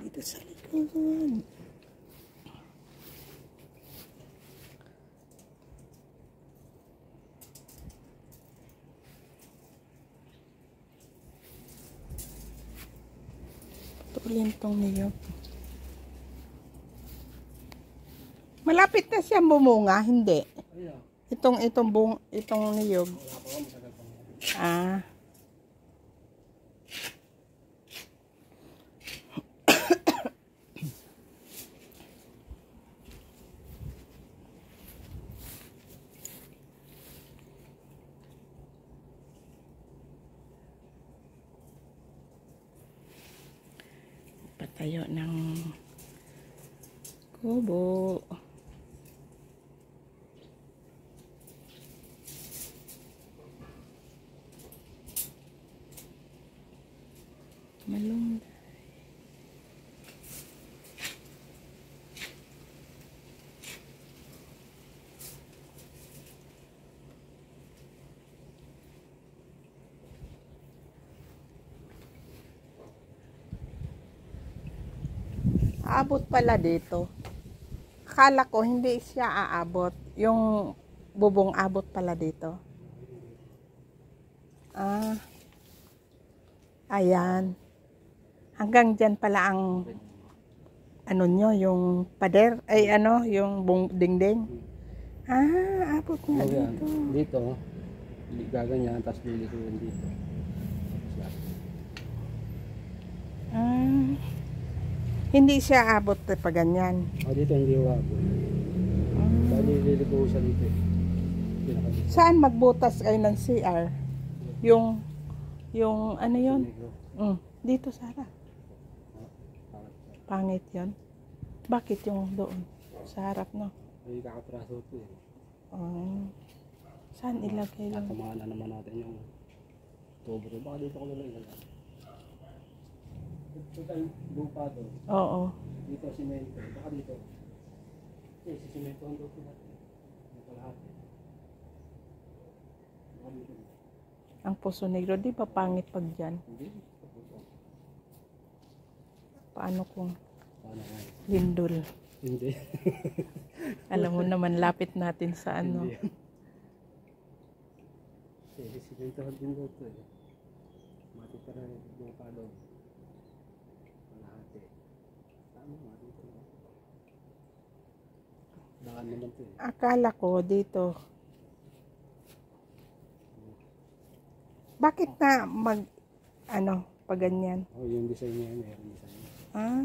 dito sa likod. Putulin tong niyog. Malapit na siya bumunga, hindi. Itong niyog. Ah. Patayo ng kubo. Malunggay. Aabot pala dito. Akala ko hindi siya aabot. Yung bubong abot pala dito. Ah. Ayan. Hanggang dyan pala ang ano nyo, yung pader, ay ano, yung dingding. Ah, abot nga dito. Dito, gaganyan, tapos lilikuin dito. Ah. Hindi siya abot pa ganyan. Dito hindi abot. Bali liligo siya dito. Saan magbutas kayo ng CR? Yung ano yun? Dito Sara. Pangit yun. Bakit yung doon? Sa harap, no? Ay, kakatraso ito eh. Saan ilagay yun? Tamaan na naman natin yung tubo. Baka dito ko lalagay. Ito tayong lupa doon. Oo. Dito simento. Baka dito. Okay, si simento ang lupa natin. Ito lahat. Baka dito. Ang Poso Negro, di ba pangit pag dyan? Hindi. Paano kung lindol? Hindi. Alam mo naman, lapit natin sa ano. Hindi. Kasi simento ang din dito eh. Matitira yung lupa doon. Akala ko dito. Bakit na pag ganyan? Yung design niya, mayroon design niya. Ah.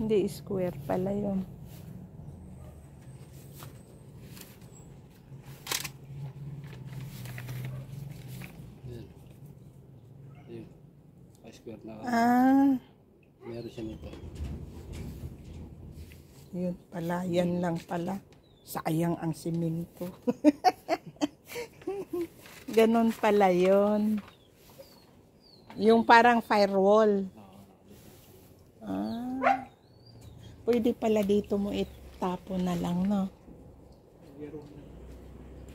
Hindi square pala yun. Ayun. Square na. Meron siya nito. Yun pala, yan lang pala. Sayang ang simento. Ganon pala yun. Yung parang firewall. Pwede pala dito mo itapon na lang, no?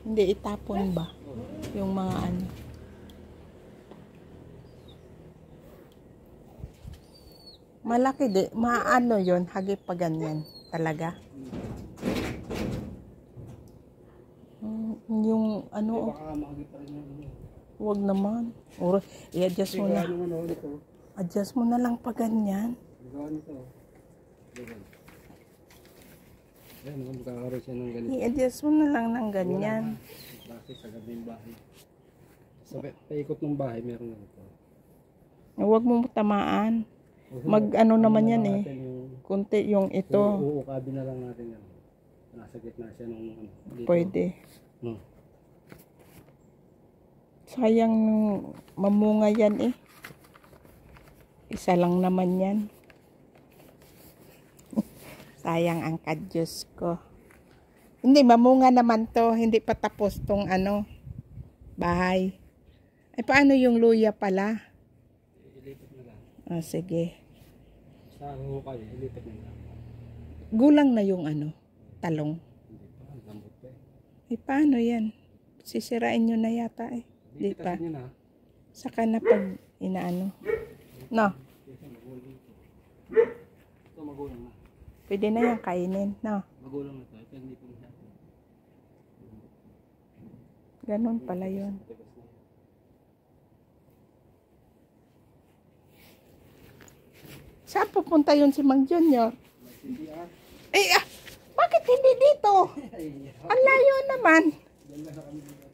Hindi itapon ba? Yung mga ano. Malaki di. Maano yun? Hagip pa ganyan. Talaga. Yung ano. Huwag naman. I-adjust mo na. Adjust mo na lang pa ganyan. I-adjust mo na lang ng ganyan. Sa gabi yung bahay. Sa paikot ng bahay, meron na ito. Huwag mo tamaan. Mag-ano naman yan eh. Kunti yung ito. Uukabi na lang natin yan. Nasa gitna siya nung dito. Pwede. Sayang mamunga yan eh. Isa lang naman yan. Sayang ang kadyos ko. Hindi, mamunga naman to. Hindi pa tapos tong ano, bahay. Ay, paano yung luya pala? Ilipat na lang. Sige. Sa hukay, ilipat na lang. Gulang na yung ano, talong. Hindi pa, lambot pa eh. Eh, paano yan? Sisirain nyo na yata eh. Di pa. Saka na pag inaano. No? Ito magulang ito. Ito magulang na. Pwede na yung kainin, no? Magulang na ito. Ito hindi po masyado. Ganun pala yun. Matigas na yan. Saan pupunta yun si Mang Junior? May CDR. Eh, bakit hindi dito? Ay, Ang layo naman. yan lang sa kami.